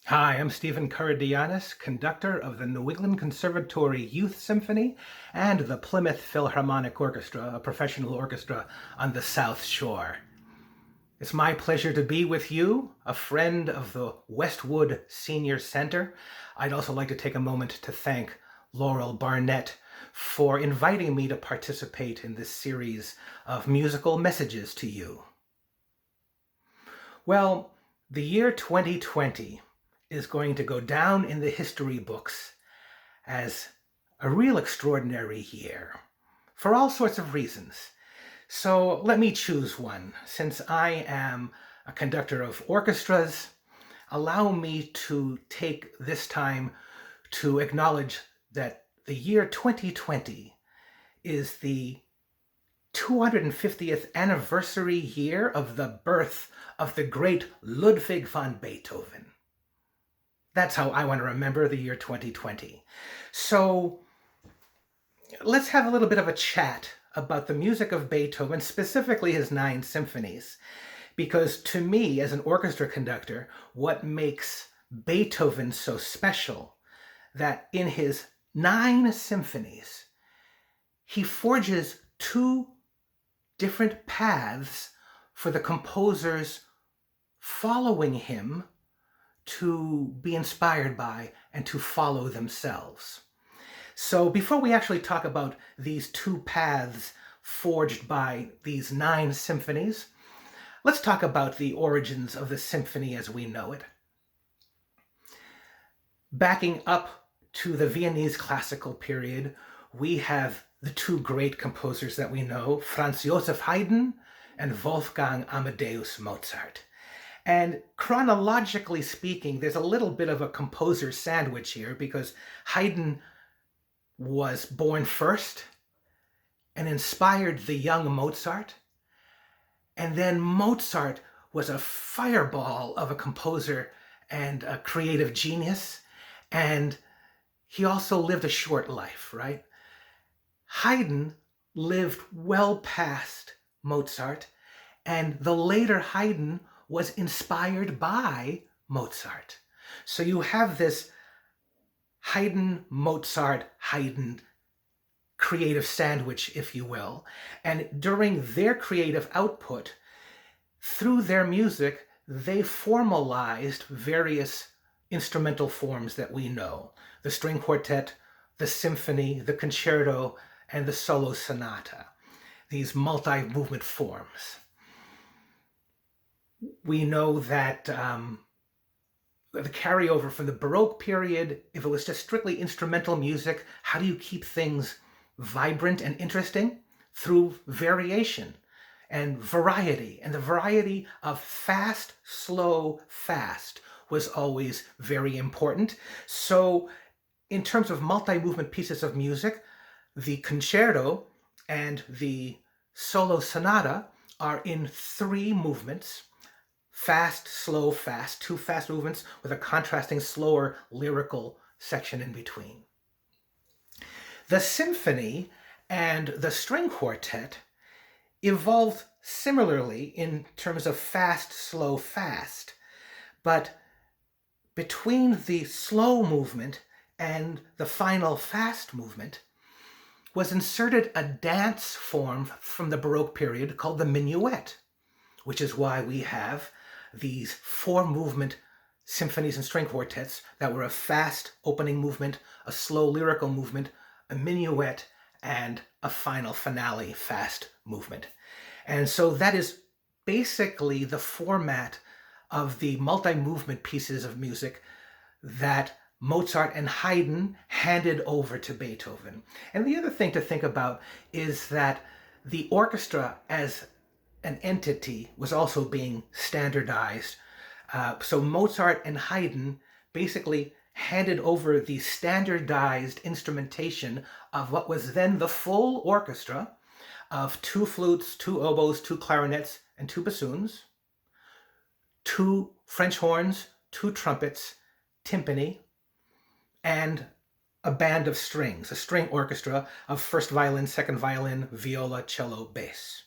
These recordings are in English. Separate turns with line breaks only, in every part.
Hi, I'm Stephen Karidoyanes, conductor of the New England Conservatory Youth Symphony and the Plymouth Philharmonic Orchestra, a professional orchestra on the South Shore. It's my pleasure to be with you, a friend of the Westwood Senior Center. I'd also like to take a moment to thank Laurel Barnett for inviting me to participate in this series of musical messages to you. Well, the year 2020 is going to go down in the history books as a real extraordinary year for all sorts of reasons. So let me choose one. Since I am a conductor of orchestras, allow me to take this time to acknowledge that the year 2020 is the 250th anniversary year of the birth of the great Ludwig van Beethoven. That's how I want to remember the year 2020. So let's have a little bit of a chat about the music of Beethoven, specifically his 9 symphonies. Because to me, as an orchestra conductor, what makes Beethoven so special, that in his 9 symphonies, he forges 2 different paths for the composers following him to be inspired by and to follow themselves. So before we actually talk about these 2 paths forged by these 9 symphonies, let's talk about the origins of the symphony as we know it. Backing up to the Viennese classical period, we have the 2 great composers that we know, Franz Joseph Haydn and Wolfgang Amadeus Mozart. And chronologically speaking, there's a little bit of a composer sandwich here because Haydn was born first and inspired the young Mozart. And then Mozart was a fireball of a composer and a creative genius. And he also lived a short life, right? Haydn lived well past Mozart, and the later Haydn was inspired by Mozart. So you have this Haydn, Mozart, Haydn creative sandwich, if you will. And during their creative output, through their music, they formalized various instrumental forms that we know. The string quartet, the symphony, the concerto, and the solo sonata. These multi-movement forms. We know that the carryover from the Baroque period, if it was just strictly instrumental music, how do you keep things vibrant and interesting? Through variation and variety. And the variety of fast, slow, fast was always very important. So in terms of multi-movement pieces of music, the concerto and the solo sonata are in 3 movements. Fast, slow, fast, 2 fast movements with a contrasting slower lyrical section in between. The symphony and the string quartet evolved similarly in terms of fast, slow, fast. But between the slow movement and the final fast movement was inserted a dance form from the Baroque period called the minuet, which is why we have these 4 movement symphonies and string quartets that were a fast opening movement, a slow lyrical movement, a minuet, and a final finale fast movement. And so that is basically the format of the multi-movement pieces of music that Mozart and Haydn handed over to Beethoven. And the other thing to think about is that the orchestra as an entity was also being standardized. So Mozart and Haydn basically handed over the standardized instrumentation of what was then the full orchestra of 2 flutes, 2 oboes, 2 clarinets, and 2 bassoons, 2 French horns, 2 trumpets, timpani, and a band of strings, a string orchestra of first violin, second violin, viola, cello, bass.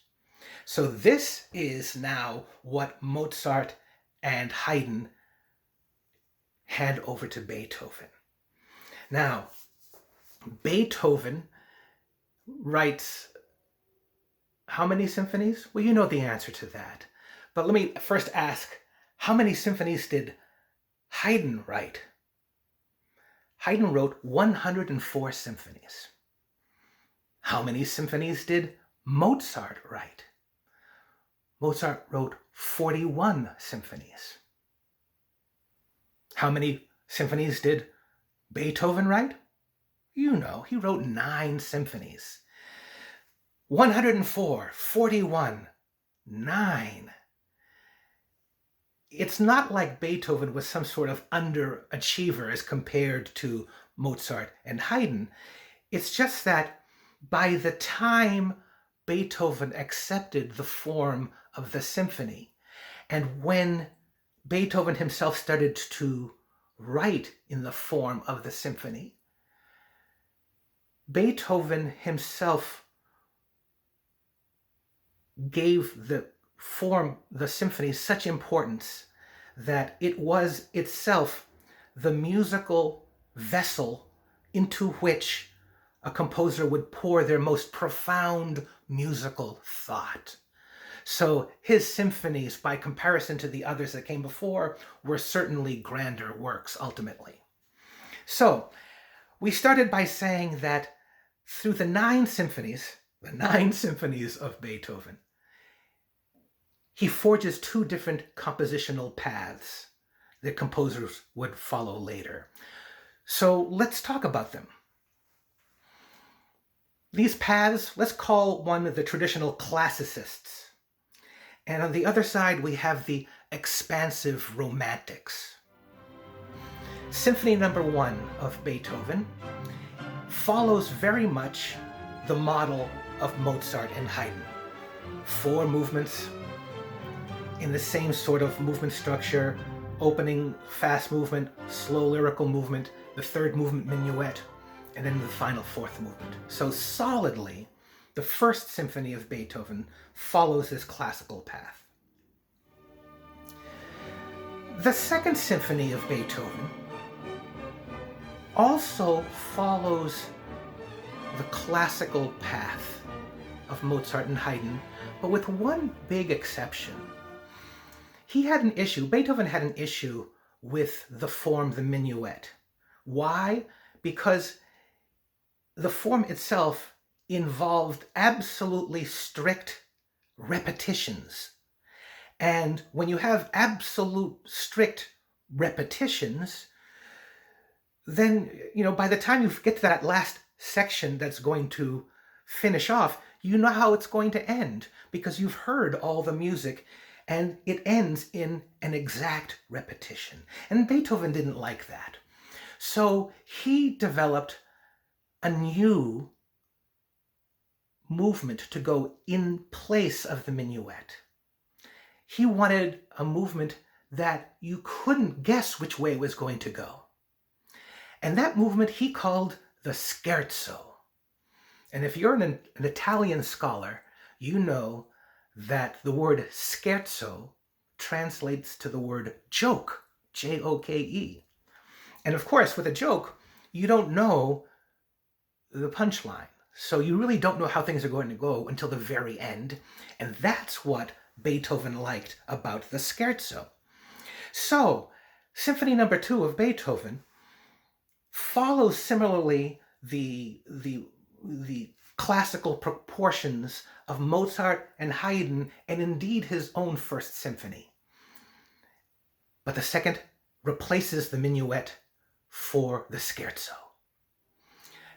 So this is now what Mozart and Haydn head over to Beethoven. Now, Beethoven writes how many symphonies? Well, you know the answer to that. But let me first ask, how many symphonies did Haydn write? Haydn wrote 104 symphonies. How many symphonies did Mozart write? Mozart wrote 41 symphonies. How many symphonies did Beethoven write? You know, he wrote 9 symphonies. 104, 41, 9. It's not like Beethoven was some sort of underachiever as compared to Mozart and Haydn. It's just that by the time Beethoven accepted the form of the symphony, and when Beethoven himself started to write in the form of the symphony, Beethoven himself gave the form, the symphony, such importance that it was itself the musical vessel into which a composer would pour their most profound musical thought. So his symphonies, by comparison to the others that came before, were certainly grander works ultimately. So we started by saying that through the 9 symphonies of Beethoven, he forges 2 different compositional paths that composers would follow later. So let's talk about them. These paths, let's call one the traditional classicists. And on the other side, we have the expansive romantics. Symphony number 1 of Beethoven follows very much the model of Mozart and Haydn. 4 movements in the same sort of movement structure, opening fast movement, slow lyrical movement, the 3rd movement minuet, and then the final 4th movement. So solidly, the 1st symphony of Beethoven follows this classical path. The 2nd symphony of Beethoven also follows the classical path of Mozart and Haydn, but with one big exception. Beethoven had an issue with the form, the minuet. Why? Because the form itself involved absolutely strict repetitions. And when you have absolute strict repetitions, then, by the time you get to that last section that's going to finish off, you know how it's going to end because you've heard all the music and it ends in an exact repetition. And Beethoven didn't like that. So he developed a new movement to go in place of the minuet. He wanted a movement that you couldn't guess which way it was going to go. And that movement he called the scherzo. And if you're an Italian scholar, you know that the word scherzo translates to the word joke, J-O-K-E. And of course, with a joke, you don't know the punchline. So you really don't know how things are going to go until the very end. And that's what Beethoven liked about the scherzo. So, Symphony number 2 of Beethoven follows similarly the classical proportions of Mozart and Haydn, and indeed his own 1st symphony. But the 2nd replaces the minuet for the scherzo.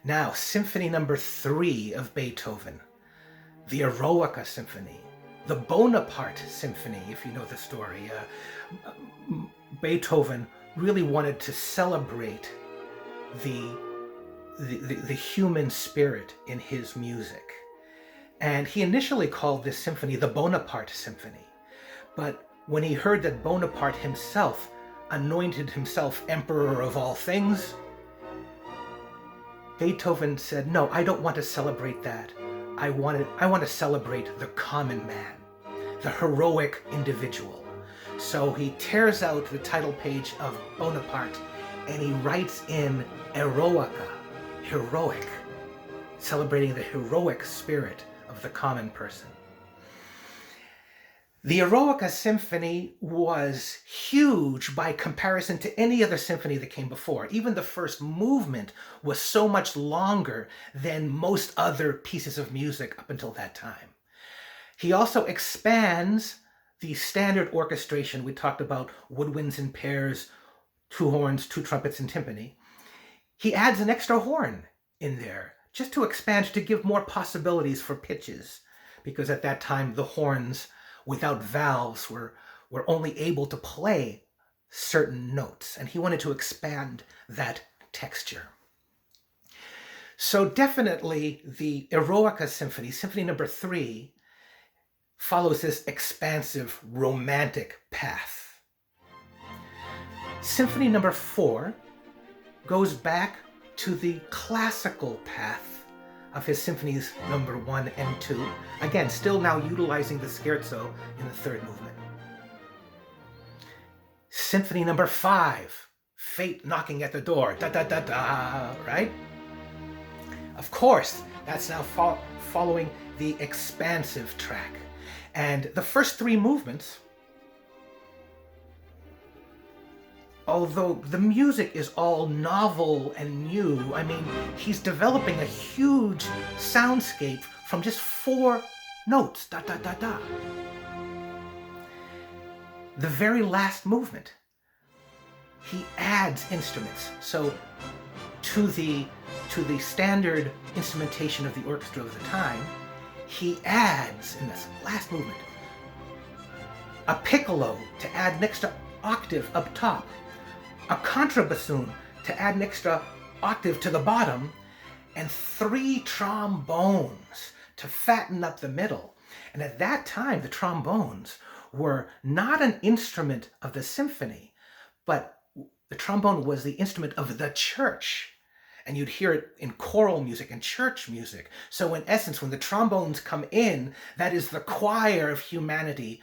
Now, Symphony number 3 of Beethoven, the Eroica Symphony, the Bonaparte Symphony, if you know the story. Beethoven really wanted to celebrate the human spirit in his music. And he initially called this symphony the Bonaparte Symphony. But when he heard that Bonaparte himself anointed himself emperor of all things, Beethoven said, no, I don't want to celebrate that. I want to celebrate the common man, the heroic individual. So he tears out the title page of Bonaparte and he writes in Eroica, heroic, celebrating the heroic spirit of the common person. The Eroica Symphony was huge by comparison to any other symphony that came before. Even the first movement was so much longer than most other pieces of music up until that time. He also expands the standard orchestration. We talked about woodwinds in pairs, 2 horns, 2 trumpets, and timpani. He adds an extra horn in there just to expand, to give more possibilities for pitches, because at that time the horns without valves were only able to play certain notes, and he wanted to expand that texture. So definitely the Eroica Symphony, Symphony number 3, follows this expansive romantic path. Symphony number 4 goes back to the classical path of his symphonies number 1 and 2. Again, still now utilizing the scherzo in the 3rd movement. Symphony number 5, Fate Knocking at the Door, da da da da, right? Of course, that's now following the expansive track. And the first 3 movements, although the music is all novel and new, I mean, he's developing a huge soundscape from just 4 notes, da da da da. The very last movement, he adds instruments. So to the standard instrumentation of the orchestra of the time, he adds, in this last movement, a piccolo to add an extra octave up top, a contrabassoon to add an extra octave to the bottom, and 3 trombones to fatten up the middle. And at that time, the trombones were not an instrument of the symphony, but the trombone was the instrument of the church. And you'd hear it in choral music and church music. So in essence, when the trombones come in, that is the choir of humanity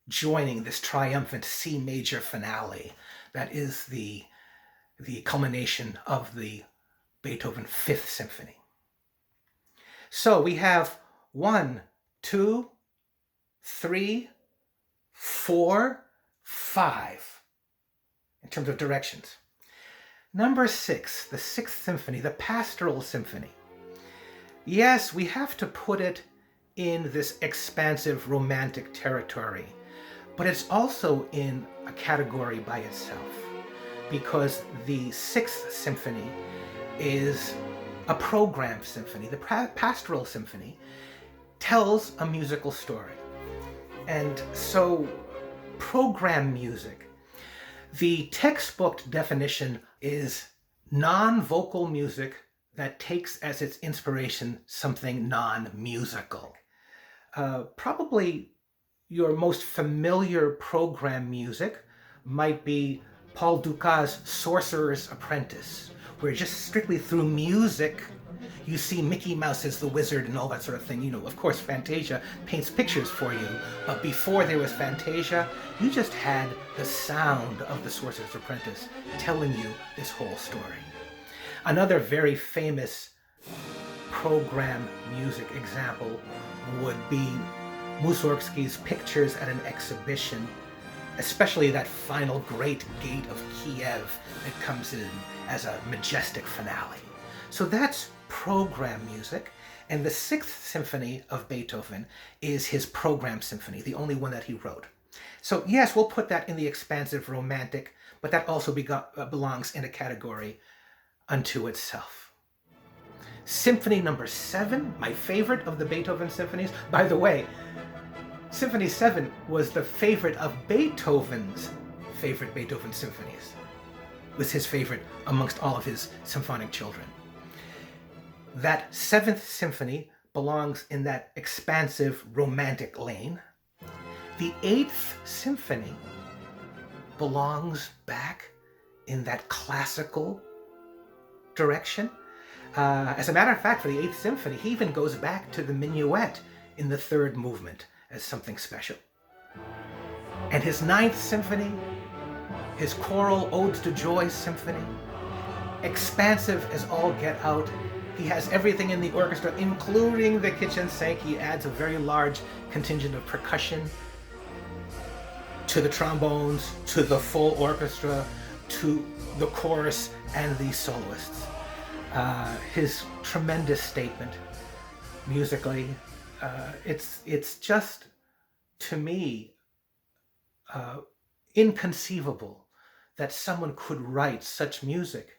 joining this triumphant C major finale. That is the culmination of the Beethoven 5th Symphony. So we have 1, 2, 3, 4, 5 in terms of directions. Number 6, the 6th Symphony, the Pastoral Symphony. Yes, we have to put it in this expansive romantic territory, but it's also in a category by itself, because the 6th Symphony is a program symphony. The Pastoral Symphony tells a musical story. And so program music, the textbook definition is non-vocal music that takes as its inspiration something non-musical. Probably your most familiar program music might be Paul Dukas' Sorcerer's Apprentice, where just strictly through music you see Mickey Mouse as the wizard and all that sort of thing. You know, of course, Fantasia paints pictures for you, but before there was Fantasia, you just had the sound of the Sorcerer's Apprentice telling you this whole story. Another very famous program music example would be Mussorgsky's Pictures at an Exhibition, especially that final great gate of Kiev that comes in as a majestic finale. So that's program music, and the 6th Symphony of Beethoven is his program symphony, the only one that he wrote. So yes, we'll put that in the expansive romantic, but that also belongs in a category unto itself. Symphony number 7, my favorite of the Beethoven symphonies. By the way, Symphony 7 was the favorite of Beethoven's favorite Beethoven symphonies. It was his favorite amongst all of his symphonic children. That 7th Symphony belongs in that expansive romantic lane. The 8th Symphony belongs back in that classical direction. As a matter of fact, for the 8th Symphony, he even goes back to the minuet in the 3rd movement as something special. And his Ninth Symphony, his choral Odes to Joy Symphony, expansive as all get out. He has everything in the orchestra, including the kitchen sink. He adds a very large contingent of percussion to the trombones, to the full orchestra, to the chorus and the soloists. His tremendous statement musically, it's just, to me, inconceivable that someone could write such music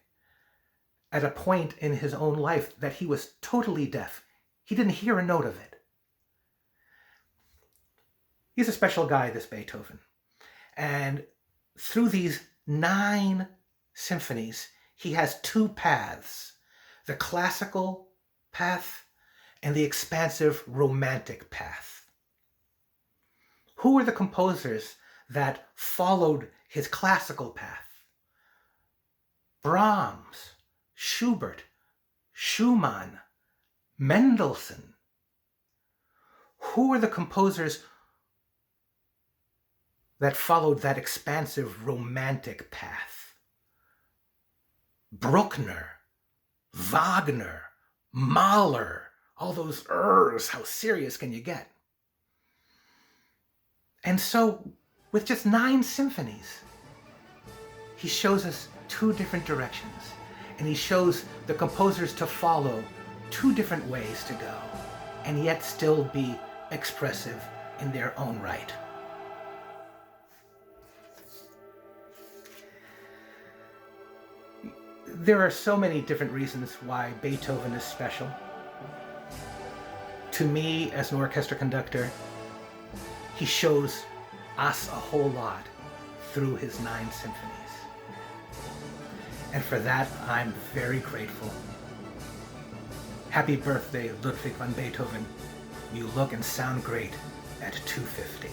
at a point in his own life that he was totally deaf. He didn't hear a note of it. He's a special guy, this Beethoven. And through these 9 symphonies, he has 2 paths: the classical path and the expansive romantic path. Who were the composers that followed his classical path? Brahms, Schubert, Schumann, Mendelssohn. Who were the composers that followed that expansive romantic path? Bruckner, Wagner, Mahler, all those ers, how serious can you get? And so, with just 9 symphonies, he shows us 2 different directions, and he shows the composers to follow 2 different ways to go, and yet still be expressive in their own right. There are so many different reasons why Beethoven is special. To me, as an orchestra conductor, he shows us a whole lot through his 9 symphonies. And for that, I'm very grateful. Happy birthday, Ludwig van Beethoven. You look and sound great at 250.